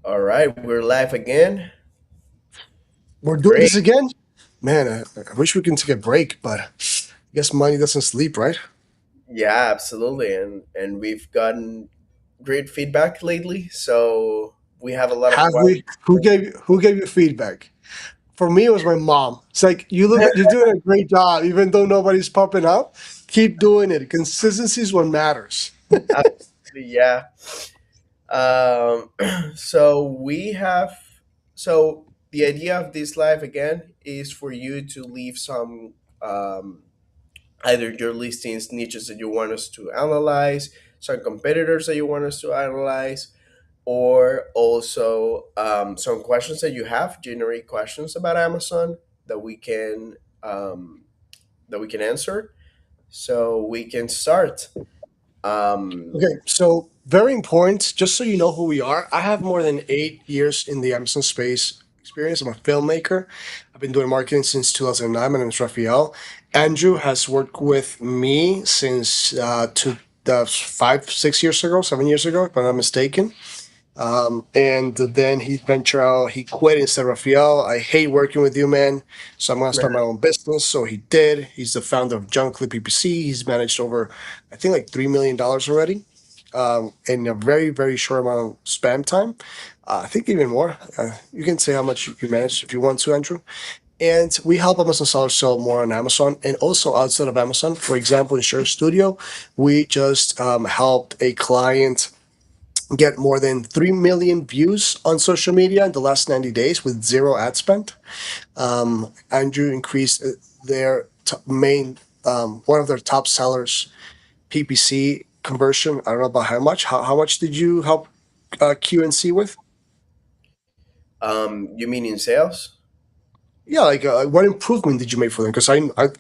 All right, we're live again. We're doing Great. this again? Man, I wish we can take a break, but I guess money doesn't sleep, right? Yeah, absolutely. And we've gotten great feedback lately, so we have a lot of Have we? questions. Who gave you feedback? For me, it was my mom. It's like you're doing a great job, even though nobody's popping up. Keep doing it. Consistency is what matters. Absolutely, yeah. Um, so we have so the idea of this live again is for you to leave some um, either your listings, niches that you want us to analyze, some competitors that you want us to analyze, or also some questions that you have, generate questions about Amazon that we can um, that we can answer, so we can start. um, Okay, so very important, just so you know who we are. I have more than 8 years in the Amazon space experience. I'm a filmmaker. I've been doing marketing since 2009. My name is Rafael. Andrew has worked with me since 5, 6 years ago, 7 years ago, if I'm not mistaken. And then he ventured out, he quit and said, Rafael, I hate working with you, man. So I'm going to start my own business. So he did. He's the founder of JungleClick PPC. He's managed over, I think, like $3 million already in a very, very short amount of spam time. I think even more. You can say how much you managed if you want to, Andrew. And we help Amazon sellers sell more on Amazon and also outside of Amazon. For example, in Share Studio, we just helped a client get more than 3 million views on social media in the last 90 days with zero ad spend. Andrew increased their main, one of their top sellers, PPC conversion. I don't know about how much. How much did you help QNC with? you mean in sales? Yeah, like what improvement did you make for them? Because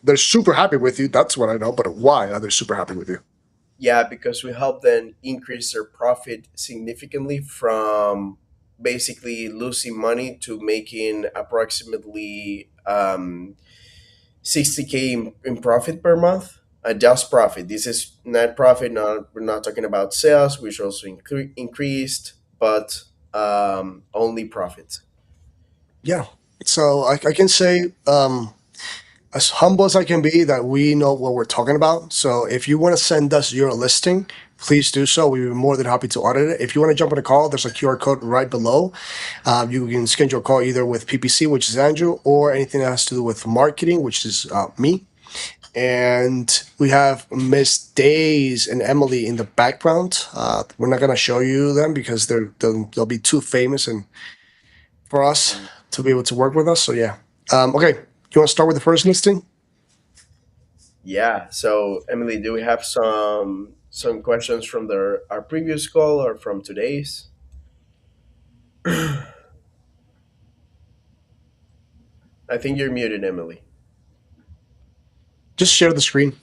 they're super happy with you. That's what I know. But why are they super happy with you? Yeah, because we help them increase their profit significantly from basically losing money to making approximately 60K in profit per month. Just profit. This is net profit. Not we're not talking about sales, which also increased, but only profit. Yeah. So I can say as humble as I can be that we know what we're talking about. So if you want to send us your listing, please do so. We'd be more than happy to audit it. If you want to jump on a call, there's a QR code right below. You can schedule a call either with PPC, which is Andrew, or anything that has to do with marketing, which is me. And we have Miss Days and Emily in the background. We're not going to show you them because they'll be too famous and for us to be able to work with us. So yeah. Okay. You want to start with the first listing? Yeah. So Emily, do we have some questions from our previous call or from today's? I think you're muted, Emily. Just share the screen.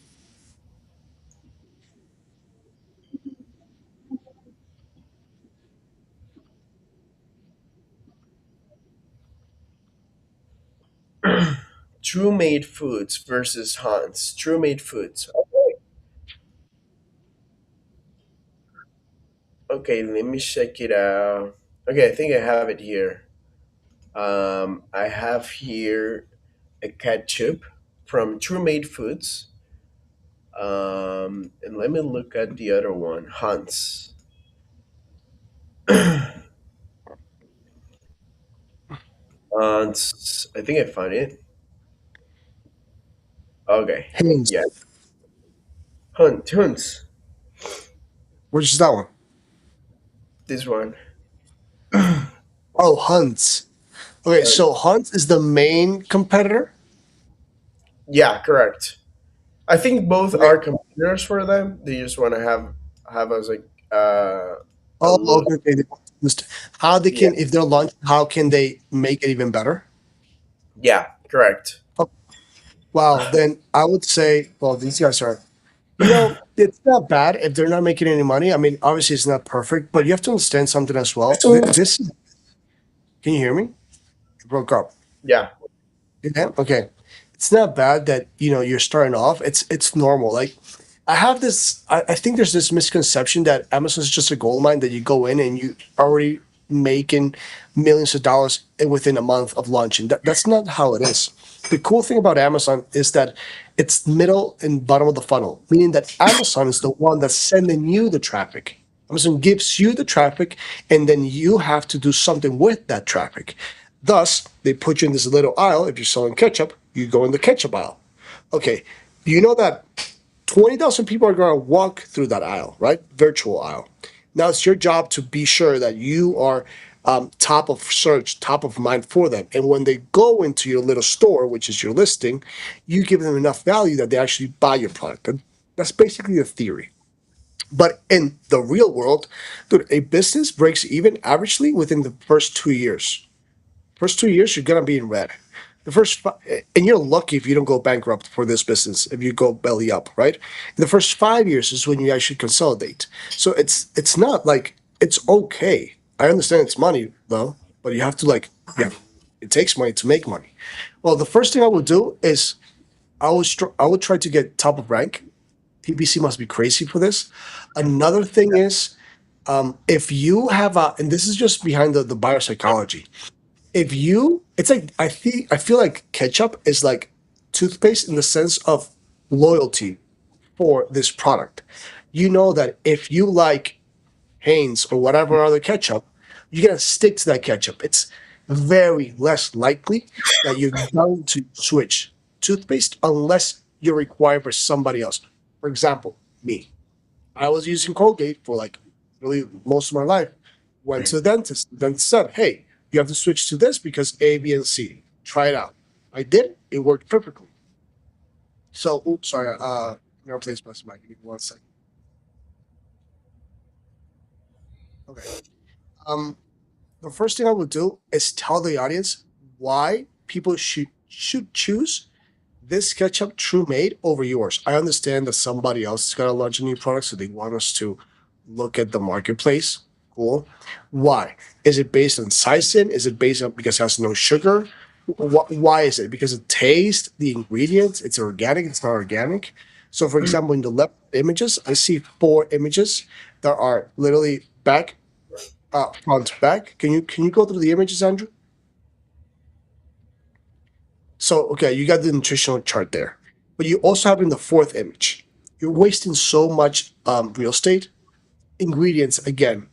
True Made Foods versus Hans. True Made Foods. Okay, let me check it out. Okay, I think I have it here. I have here a ketchup from True Made Foods. And let me look at the other one, Hans. Hans, I think I found it. Okay, Haynes. yeah, Hunts. Which is that one? This one. Oh, Hunt's. Okay, Hunt. so Hunt is the main competitor. Yeah, correct. I think both Okay. are competitors for them. They just want to have us like a Oh, look. okay. Okay. Just how they Yeah, can, if they're launched, how can they make it even better? yeah, correct. Oh, wow. Then I would say, well, these guys are, it's not bad if they're not making any money. I mean, obviously it's not perfect, but you have to understand something as well. This, can you hear me? It broke up. Yeah. Yeah. Okay. It's not bad that you're starting off. It's normal. Like I have this. I think there's this misconception that Amazon is just a gold mine that you go in and you already. making millions of dollars within a month of launching. That's not how it is. The cool thing about Amazon is that it's middle and bottom of the funnel, meaning that Amazon is the one that's sending you the traffic. Amazon gives you the traffic, and then you have to do something with that traffic. Thus, they put you in this little aisle. If you're selling ketchup, you go in the ketchup aisle. Okay, you know that 20,000 people are going to walk through that aisle, right? Virtual aisle. Now it's your job to be sure that you are top of search, top of mind for them. And when they go into your little store, which is your listing, you give them enough value that they actually buy your product. And that's basically the theory. But in the real world, dude, a business breaks even averagely within the first 2 years. First 2 years, you're gonna be in red. And you're lucky if you don't go bankrupt for this business. If you go belly up, right? In the first 5 years is when you actually consolidate. So it's not like it's okay. I understand it's money though, but you have to like yeah, it takes money to make money. Well, the first thing I would do is I would try to get top of rank. PPC must be crazy for this. Another thing is if you have a, and this is just behind the biopsychology, if you it's like I feel like ketchup is like toothpaste in the sense of loyalty for this product. You know that if you like Hanes or whatever other ketchup, you're gonna stick to that ketchup. It's very less likely that you're going to switch toothpaste unless you're required for somebody else. For example, me. I was using Colgate for like really most of my life. Went to the dentist. The dentist said, "Hey, you have to switch to this because A, B, and C. Try it out." I did. It worked perfectly. So, oops, sorry. I'm gonna replace my mic. Give me 1 second. Okay. Um, the first thing I would do is tell the audience why people should choose this ketchup true made over yours. I understand that somebody else is going to launch a new product, so they want us to look at the marketplace. Cool. Why? Is it based on Sison? Is it based on because it has no sugar? Why is it? Because it tastes, the ingredients, it's organic, it's not organic. So, for example, in the left images, I see 4 images that are literally back, front, back. Can you go through the images, Andrew? So, okay, you got the nutritional chart there, but you also have in the fourth image. You're wasting so much real estate, ingredients again,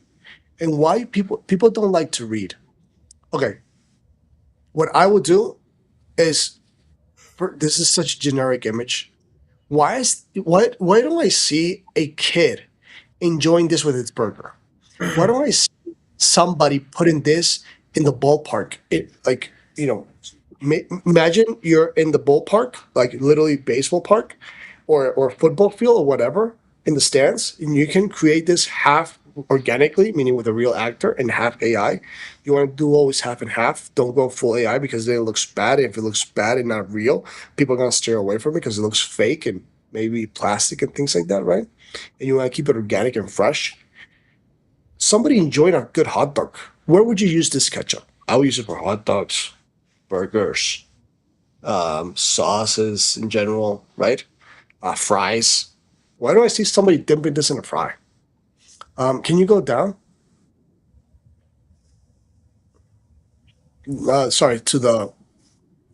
and why people don't like to read. Okay, what I would do is this is such a generic image. Why don't I see a kid enjoying this with its burger? Why don't I see somebody putting this in the ballpark? It like imagine you're in the ballpark, like literally baseball park, or football field or whatever, in the stands, and you can create this half organically, meaning with a real actor, and half AI. You want to do always half and half. Don't go full AI because then it looks bad. And if it looks bad and not real, people are gonna steer away from it because it looks fake and maybe plastic and things like that, right? And you want to keep it organic and fresh. Somebody enjoying a good hot dog. Where would you use this ketchup? I would use it for hot dogs, burgers, sauces in general, right? Fries. Why do I see somebody dipping this in a fry? Can you go down? Sorry, to the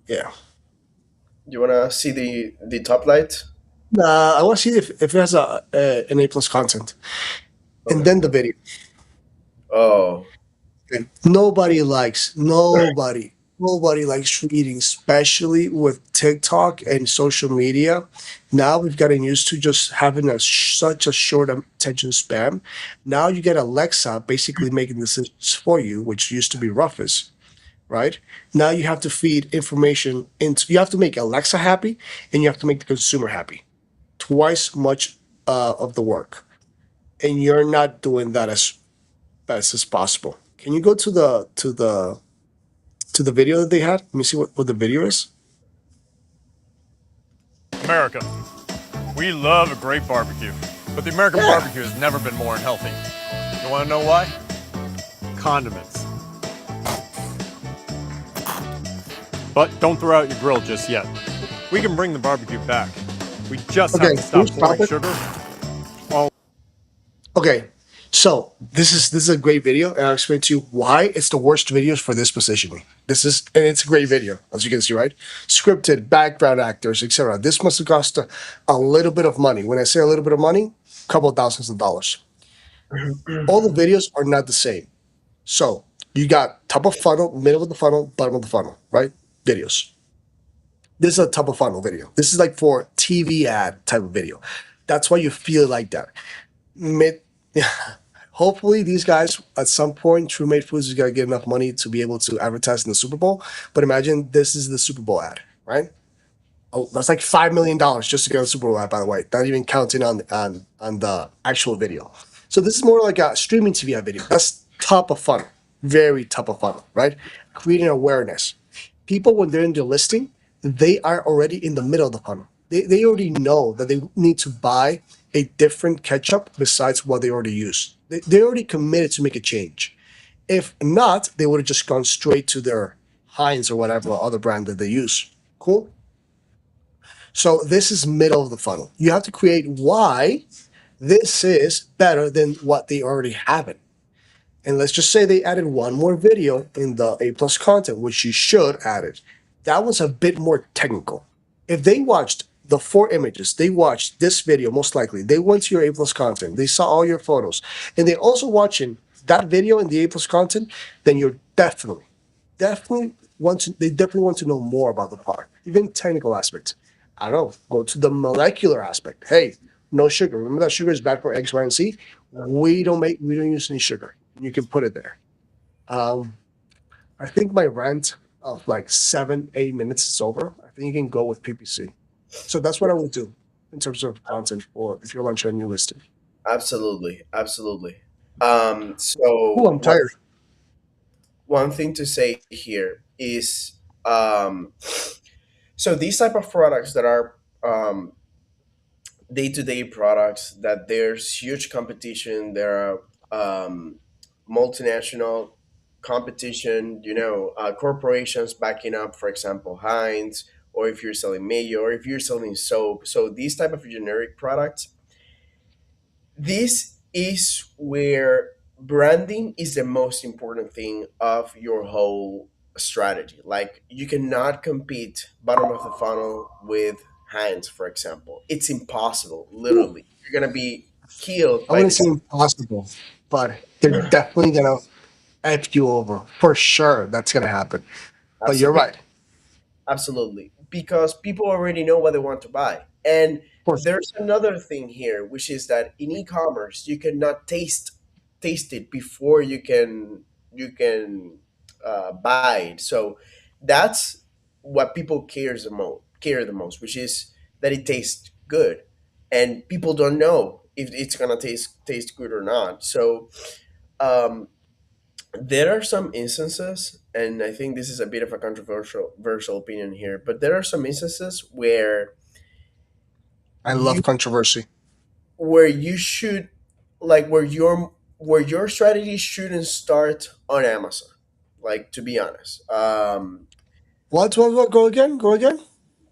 yeah. You wanna see the top light? I want to see if it has an A plus content, and Okay. then the video. Oh, Okay. Nobody likes reading, especially with TikTok and social media. Now we've gotten used to just having such a short attention span. Now you get Alexa basically making decisions for you, which used to be Rufus, right? Now you have to feed information into. You have to make Alexa happy, and you have to make the consumer happy. Twice much of the work, and you're not doing that as best as possible. Can you go to the video that they had? Let me see what the video is. America. We love a great barbecue, but the American Yeah. barbecue has never been more unhealthy. You want to know why? Condiments. But don't throw out your grill just yet. We can bring the barbecue back. We just have Okay. to Can you stop stop pouring it? sugar all Okay. So this is a great video, and I'll explain to you why it's the worst videos for this positioning. This is and it's a great video, as you can see, right? Scripted, background actors, etc. This must have cost a little bit of money. When I say a little bit of money, a couple of thousands of dollars. All the videos are not the same. So you got top of funnel, middle of the funnel, bottom of the funnel, right? Videos. This is a top of funnel video. This is like for TV ad type of video. That's why you feel like that. Mid, hopefully these guys at some point, True Made Foods is gonna get enough money to be able to advertise in the Super Bowl. But imagine this is the Super Bowl ad, right? Oh, that's like $5 million just to get a Super Bowl ad, by the way. Not even counting on the actual video. So this is more like a streaming TV ad video. That's top of funnel, very top of funnel, right? Creating awareness. People when they're in the listing, they are already in the middle of the funnel. They already know that they need to buy a different ketchup besides what they already use. They already committed to make a change. If not, they would have just gone straight to their Heinz or whatever other brand that they use. Cool. So this is middle of the funnel. You have to create why this is better than what they already have it. And let's just say they added one more video in the A plus content, which you should add it. That was a bit more technical. If they watched the four images, they watched this video most likely. They went to your A plus content, they saw all your photos, and they also watching that video in the A plus content, then you're definitely they definitely want to know more about the product, even technical aspects. I don't know, go to the molecular aspect. Hey, no sugar. Remember that sugar is bad for X, Y, and Z? We don't use any sugar. You can put it there. Um, I think my rant of like 7, 8 minutes is over. I think you can go with PPC. So that's what I would do in terms of content or if you're launching a new listing. Absolutely, absolutely. Oh, So I'm tired. one thing to say here is, um, so these type of products that are day-to-day products, that there's huge competition, there are multinational competition, corporations backing up, for example, Heinz, or if you're selling mayo, or if you're selling soap. So these type of generic products, this is where branding is the most important thing of your whole strategy. Like, you cannot compete bottom of the funnel with Heinz, for example. It's impossible, literally. You're gonna be killed I by wouldn't the say impossible, but they're definitely gonna F you over for sure. That's gonna happen. But you're absolutely. right. Of Absolutely, because people already know what they want to buy. And course. there's another thing here, which is that in e-commerce, you cannot taste it before you can buy it. So that's what people care the most, which is that it tastes good, and people don't know if it's gonna taste good or not. So um, there are some instances, and I think this is a bit of a controversial opinion here, but there are some instances I you love controversy. where you should, like, where your strategy shouldn't start on Amazon. Like, to be honest, What? Go again? Go again?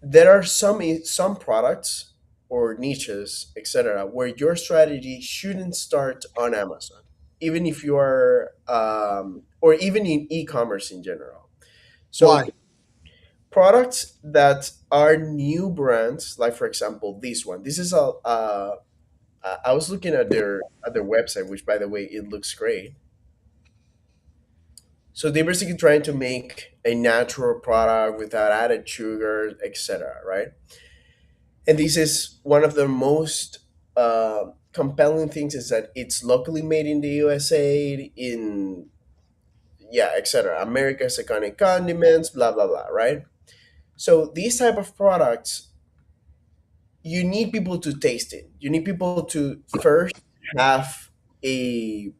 there are some products or niches, etc., where your strategy shouldn't start on Amazon, even if you are, or even in e-commerce in general. So Why? products that are new brands, like for example this one, this is I was looking at their website, which, by the way, it looks great. So they're basically trying to make a natural product without added sugar, etc., right? And this is one of the most compelling things, is that it's locally made in the USA, in, yeah, etc., America's iconic condiments, blah blah blah, right? So these type of products, you need people to taste it. You need people to first have a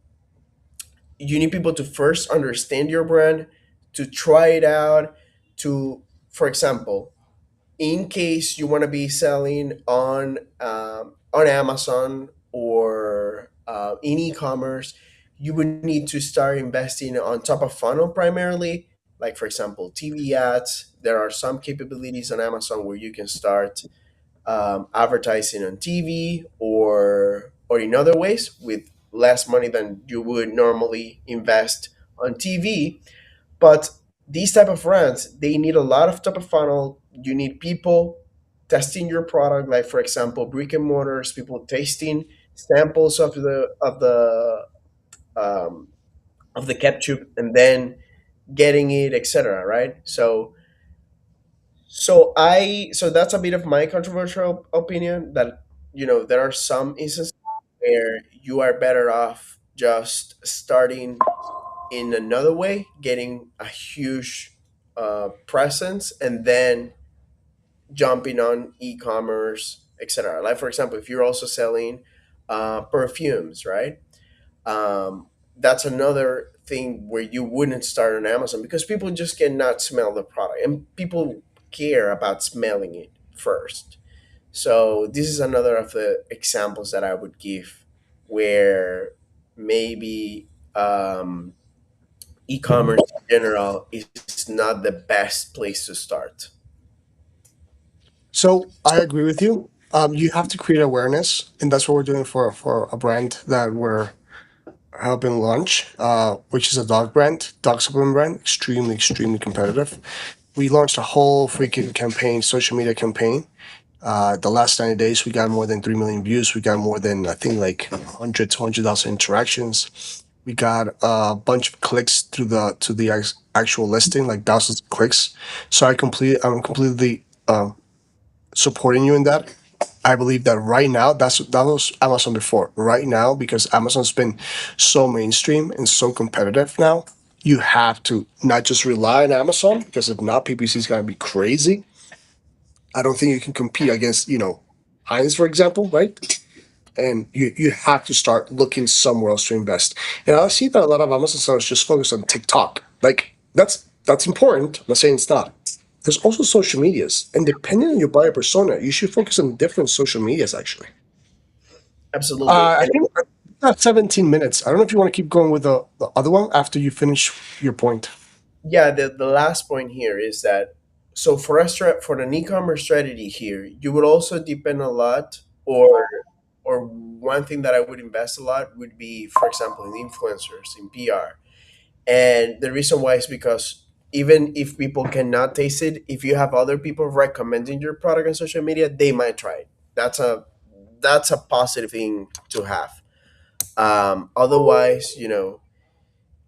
you need people to first understand your brand, to try it out, to, for example, in case you want to be selling on Amazon or in e-commerce, you would need to start investing on top of funnel primarily. Like, for example, TV ads. There are some capabilities on Amazon where you can start advertising on TV or in other ways with less money than you would normally invest on TV. But these type of brands, they need a lot of top of funnel. You need people testing your product, like for example, brick and mortars, people tasting samples um, of the ketchup and then getting it, etc. Right? So that's a bit of my controversial opinion, that there are some instances where you are better off just starting in another way, getting a huge presence, and then jumping on e-commerce, etc. Like for example, if you're also selling perfumes, right? Um, that's another thing where you wouldn't start on Amazon because people just cannot smell the product, and people care about smelling it first. So this is another of the examples that I would give where maybe e-commerce in general is not the best place to start. So I agree with you. You have to create awareness, and that's what we're doing for a brand that we're helping launch, which is a dog brand, dog supplement brand, extremely, extremely competitive. We launched a whole freaking campaign, social media campaign. The last 90 days, we got more than 3 million views. We got more than, I think, like 100 to 100,000 interactions. We got a bunch of clicks to the actual listing, like thousands of clicks. So I'm completely supporting you in that. I believe that right now, that was Amazon before. Right now, because Amazon's been so mainstream and so competitive now, you have to not just rely on Amazon, because if not, PPC is gonna be crazy. I don't think you can compete against, Heinz, for example, right? And you have to start looking somewhere else to invest. And I see that a lot of Amazon sellers just focus on TikTok. Like that's important. I'm not saying it's not. There's also social medias, and depending on your buyer persona, you should focus on different social medias. Actually, Absolutely. I think that's 17 minutes. I don't know if you want to keep going with the other one after you finish your point. Yeah, the last point here is that, so for us, for an e-commerce strategy here, you would also depend a lot, or one thing that I would invest a lot would be, for example, in influencers, in PR. And the reason why is because even if people cannot taste it, if you have other people recommending your product on social media, they might try it. That's a positive thing to have. Otherwise,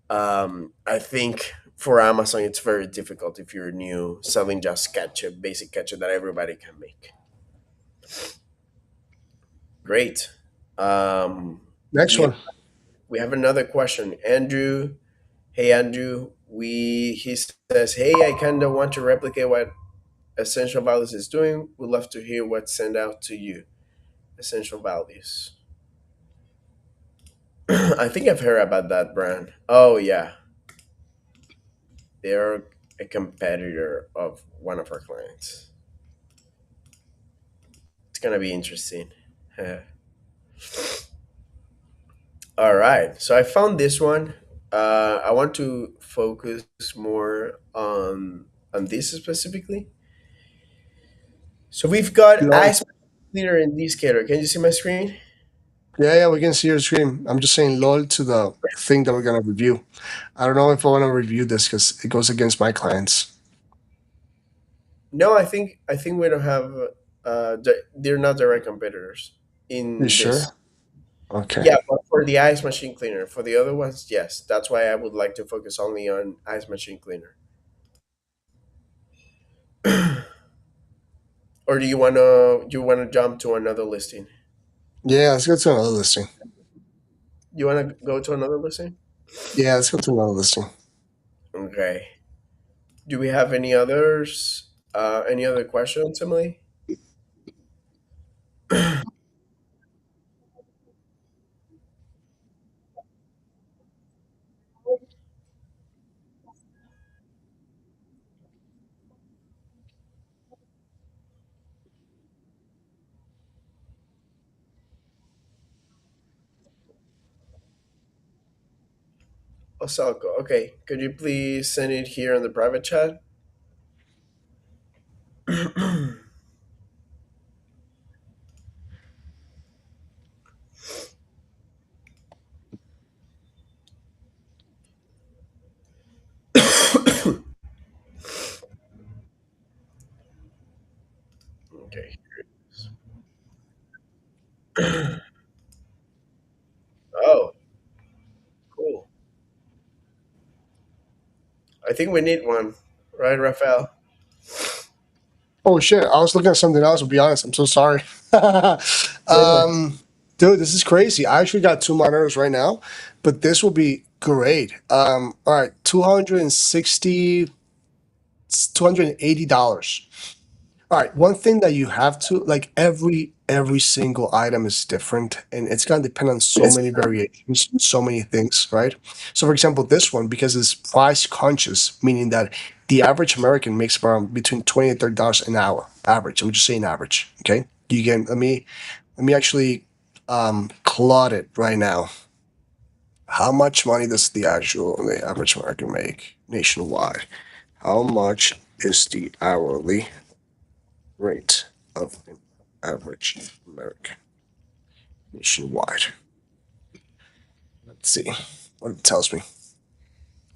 I think for Amazon, it's very difficult if you're new selling just ketchup, basic ketchup that everybody can make. Great. Um, Next we one. we have another question, Andrew. Hey, Andrew. He says, "Hey, I kind of want to replicate what Essential Values is doing. Would love to hear what's sent out to you. Essential Values. I think I've heard about that brand. Oh yeah, they're a competitor of one of our clients. It's gonna be interesting." All right, so I found this one. I want to focus more on this specifically. So we've got Lol. ice cleaner in this category. Can you see my screen? Yeah, yeah, we can see your screen. I'm just saying lol to the thing that we're gonna review. I don't know if I want to review this because it goes against my clients. No, I think we don't have. They're not direct competitors You in this. sure? Okay. Yeah, but for the ice machine cleaner, for the other ones, yes. That's why I would like to focus only on ice machine cleaner. Or do you wanna jump to another listing? Yeah, let's go to another listing. You wanna go to another listing? Yeah, let's go to another listing. Okay. Do we have any others? Any other questions, Emily? Osalco. Okay. Could you please send it here in the private chat? I think we need one, right, Rafael? Oh shit! I was looking at something else. To be honest, I'm so sorry. um, Dude, this is crazy. I actually got two monitors right now, but this will be great. All right, $280. All right, one thing that you have to like every single item is different, and it's gonna depend on so many variations, so many things, right? So, for example, this one because it's price conscious, meaning that the average American makes around between $20 and $30 an hour. Average. I'm just saying average. Okay, you can let me actually plot it right now. How much money does the average American make nationwide? How much is the hourly rate of an average American nationwide? Let's see what it tells me.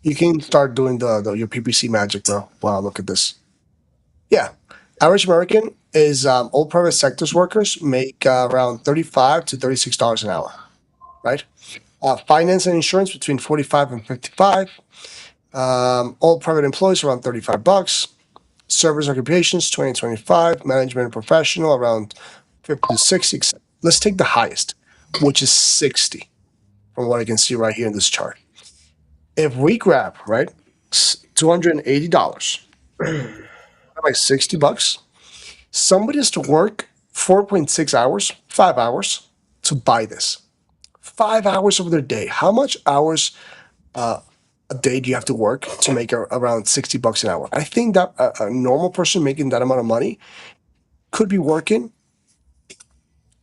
You can start doing the your PPC magic, bro. Wow, look at this. Yeah, average American is all private sectors workers make around $35 to $36 an hour, right? Finance and insurance between 45 and 55. All private employees around $35. Service occupations 2025. Management and professional around 50 to 60. Let's take the highest, which is 60, from what I can see right here in this chart. If we grab, right, $280, like $60, somebody has to work 4.6 hours, 5 hours to buy this. 5 hours of their day. How much hours a day do you have to work to make around $60 an hour? I think that a normal person making that amount of money could be working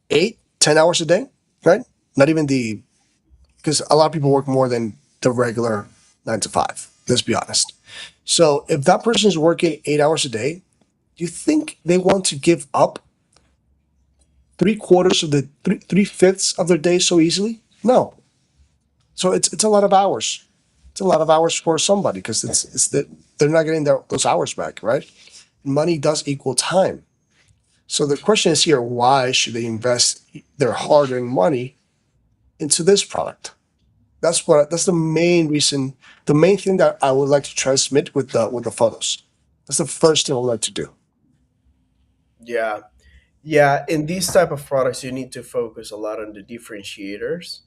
8, 10 hours a day, right? Not even the because a lot of people work more than the regular 9 to 5. Let's be honest. So if that person is working 8 hours a day, do you think they want to give up three-quarters of the three-fifths of their day so easily? No. So it's a lot of hours. It's a lot of hours for somebody because it's that they're not getting those hours back, right? Money does equal time. So the question is here: why should they invest their hard-earned money into this product? That's the main reason, the main thing that I would like to transmit with the photos. That's the first thing I would like to do. Yeah. Yeah, in these type of products, you need to focus a lot on the differentiators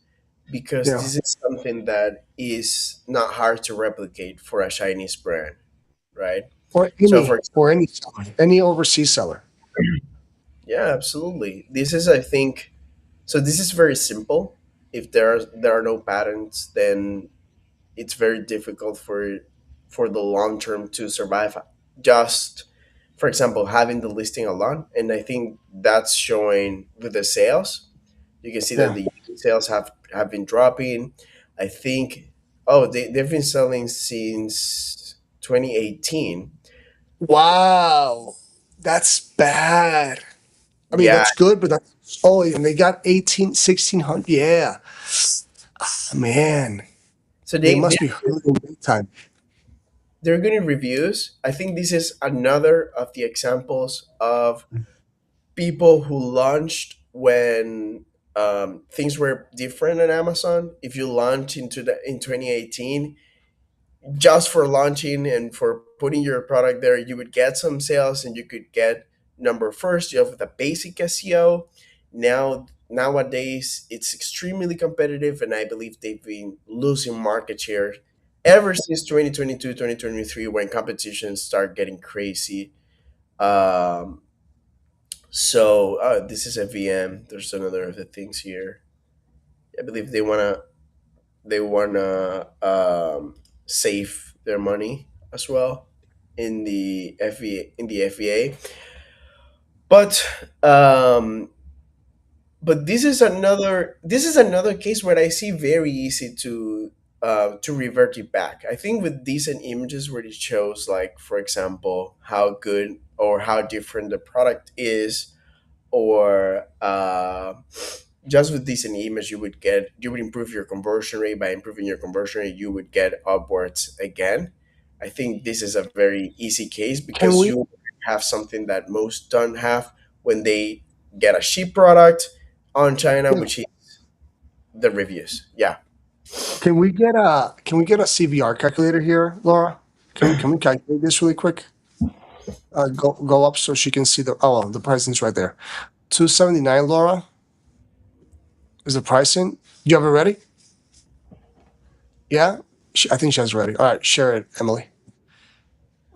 because Yeah. this is something that is not hard to replicate for a Chinese brand, right? So, for Or example, any seller, any overseas seller. yeah, absolutely. This is, I think, so. This is very simple. If there are no patents, then it's very difficult for the long term to survive. Just, for example, having the listing alone, and I think that's showing with the sales. You can see that Yeah. the sales have been dropping. I think, oh, they've been selling since 2018. Wow. That's bad. I mean, Yeah, that's good, but that's oh, and they got 1600. Yeah. Man, so they they must be hurting big time. they're getting reviews. I think this is another of the examples of people who launched when things were different on Amazon. If you launch in 2018, just for launching and for putting your product there, you would get some sales and you could get number first. You have the basic SEO. Nowadays, it's extremely competitive, and I believe they've been losing market share ever since 2022, 2023, when competitions start getting crazy. Um, this is a VM. There's another of the things here. I believe they wanna save their money as well in the FVA. But this is another case where I see very easy to revert it back. I think with decent images where it shows, like, for example, how good or how different the product is, or just with decent image, you would improve your conversion rate. By improving your conversion rate, you would get upwards again. I think this is a very easy case Can because we you have something that most don't have when they get a cheap product on China, yeah, which is the reviews. Yeah. can we get a CVR calculator here, Laura? Can we calculate this really quick? Go up so she can see the oh well, the pricing's right there. 279, Laura, is the pricing. You have it ready? Yeah? I think she has it ready. All right, share it, Emily.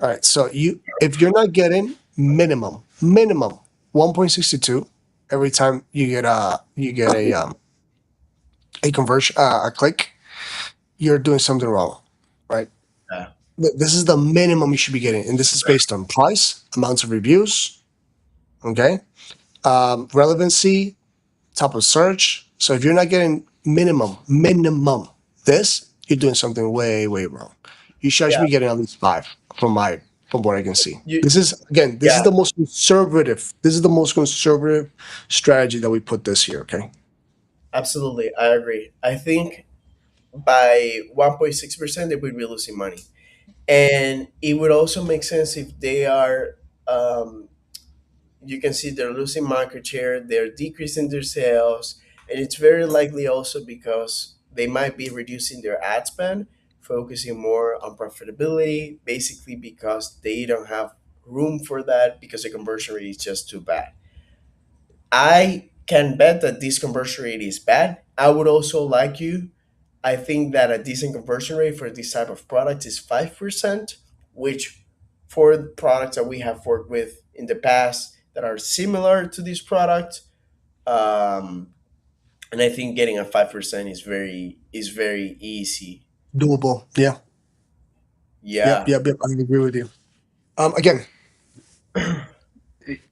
All right, so if you're not getting minimum 1.62 every time you get a conversion a click, you're doing something wrong, right? Yeah. This is the minimum you should be getting, and this is based on price, amounts of reviews, okay, relevancy, top of search. So if you're not getting minimum this, you're doing something way wrong. You should Yeah. actually be getting at least five from what I can see. You, This is again, this is yeah, the most conservative. This is the most conservative strategy that we put this year. Okay. absolutely. I agree. I think by 1.6%, they would be losing money. And it would also make sense if they are, you can see they're losing market share, they're decreasing their sales, and it's very likely also because they might be reducing their ad spend, focusing more on profitability, basically because they don't have room for that because the conversion rate is just too bad. I can bet that this conversion rate is bad. I would also like you. I think that a decent conversion rate for this type of product is 5%, which for the products that we have worked with in the past that are similar to this product, um, and I think getting a 5% is very easy. Doable. Yeah. Yep. Yeah. Yep. Yep. I agree with you. Again,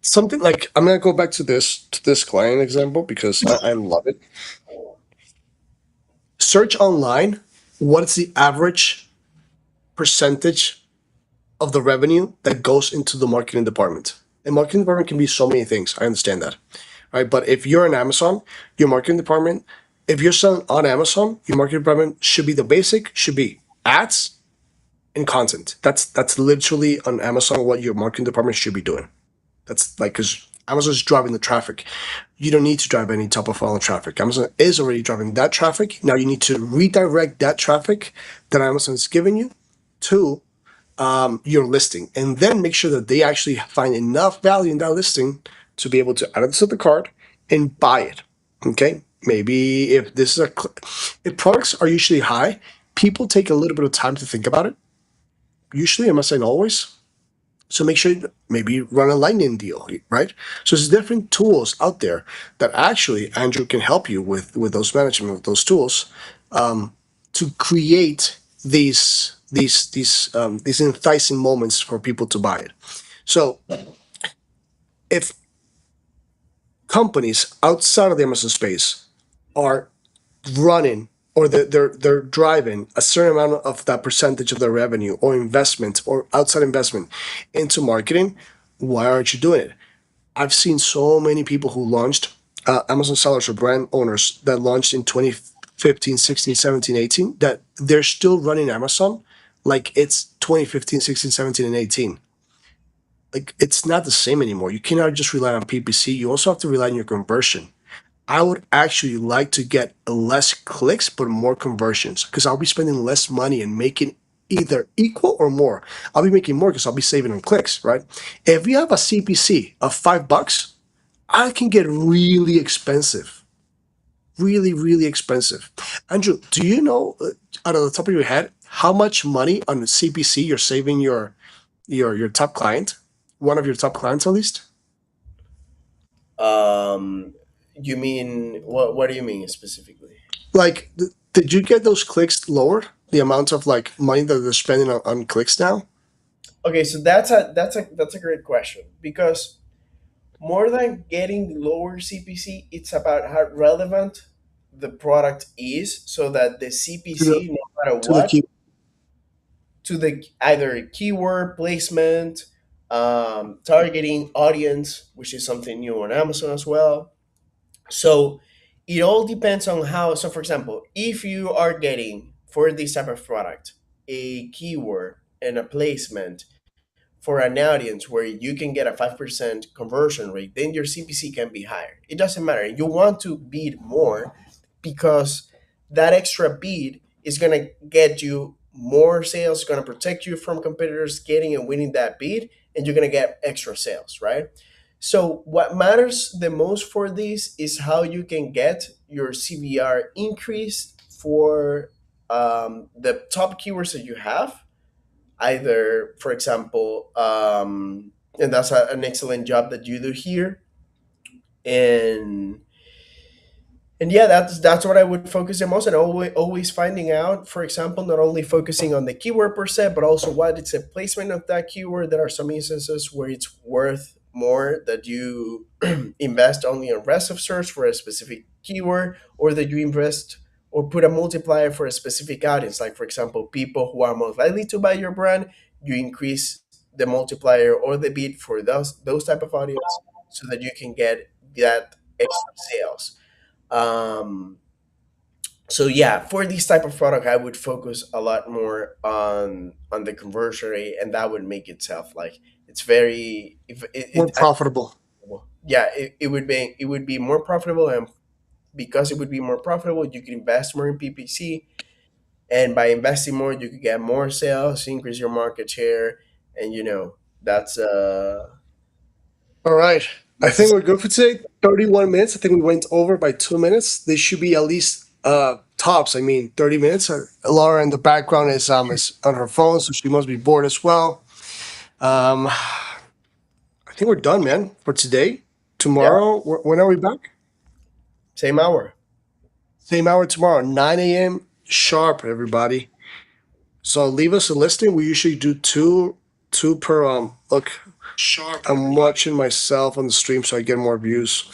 something like I'm gonna go back to this client example because I love it. Search online. What's the average percentage of the revenue that goes into the marketing department? And marketing department can be so many things. I understand that, right? But if you're on Amazon, your marketing department, if you're selling on Amazon, your marketing department should be the basic, should be ads and content. That's literally on Amazon what your marketing department should be doing. That's like because Amazon is driving the traffic. You don't need to drive any top of funnel traffic. Amazon is already driving that traffic. Now you need to redirect that traffic that Amazon is giving you to your listing, and then make sure that they actually find enough value in that listing to be able to add it to the cart and buy it. Okay, maybe if this is if products are usually high, people take a little bit of time to think about it. Usually, I'm not saying always, so make sure maybe run a lightning deal, right? So there's different tools out there that actually Andrew can help you with those management with those tools to create these enticing moments for people to buy it. So if companies outside of the Amazon space are running or they're driving a certain amount of that percentage of their revenue or investment or outside investment into marketing, why aren't you doing it? I've seen so many people who launched Amazon sellers or brand owners that launched in 2015, 16, 17, 18 that they're still running Amazon like it's 2015, 16, 17, and 18. Like it's not the same anymore. You cannot just rely on PPC. You also have to rely on your conversion. I would actually like to get less clicks but more conversions because I'll be spending less money and making either equal or more. I'll be making more because I'll be saving on clicks, right? If you have a CPC of $5, I can get really expensive, really expensive. Andrew, do you know out of the top of your head how much money on CPC you're saving your top client, one of your top clients at least? You mean what do you mean specifically? Like, did you get those clicks lowered? The amount of like money that they're spending on clicks now? Okay, so that's a great question because more than getting lower CPC, it's about how relevant the product is so that the To the CPC, no matter to the what, key. to the either keyword placement, targeting audience, which is something new on Amazon as well. So it all depends on how. So, for example, if you are getting for this type of product a keyword and a placement for an audience where you can get a 5% conversion rate, then your CPC can be higher. It doesn't matter. You want to bid more because that extra bid is going to get you more sales, it's going to protect you from competitors getting and winning that bid, and you're going to get extra sales, right? So what matters the most for this is how you can get your CVR increased for the top keywords that you have. Either, for example, and that's an excellent job that you do here, and yeah, that's what I would focus the most, and always finding out, for example, not only focusing on the keyword per se, but also what is the placement of that keyword. There are some instances where it's worth more that you invest only on rest of search for a specific keyword, or that you invest or put a multiplier for a specific audience. Like, for example, people who are most likely to buy your brand, you increase the multiplier or the bid for those type of audience, so that you can get that extra sales. um, so yeah, for this type of product, I would focus a lot more on the conversion rate, and that would make itself like it's very if More profitable. yeah, it would be more profitable, and because it would be more profitable, you could invest more in PPC, and by investing more, you could get more sales, increase your market share, and that's All right. I that's think we're good for today. 31 minutes. I think we went over by 2 minutes. They should be at least tops. I mean, 30 minutes. Laura in the background is on her phone, so she must be bored as well. I think we're done, man, for today. yeah, Tomorrow, when are we back? same hour. Same hour tomorrow, 9 a.m. sharp, everybody. So leave us a listing. We usually do two per look. I'm watching myself on the stream so I get more views.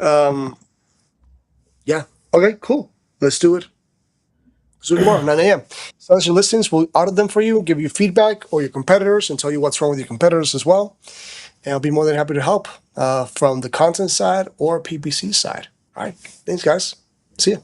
um yeah. Okay, cool. Let's do it. Let's do it tomorrow, 9 a.m. Send us your listings. We'll audit them for you, give you feedback or your competitors and tell you what's wrong with your competitors as well. And I'll be more than happy to help from the content side or PPC side. All right. Thanks, guys. See ya.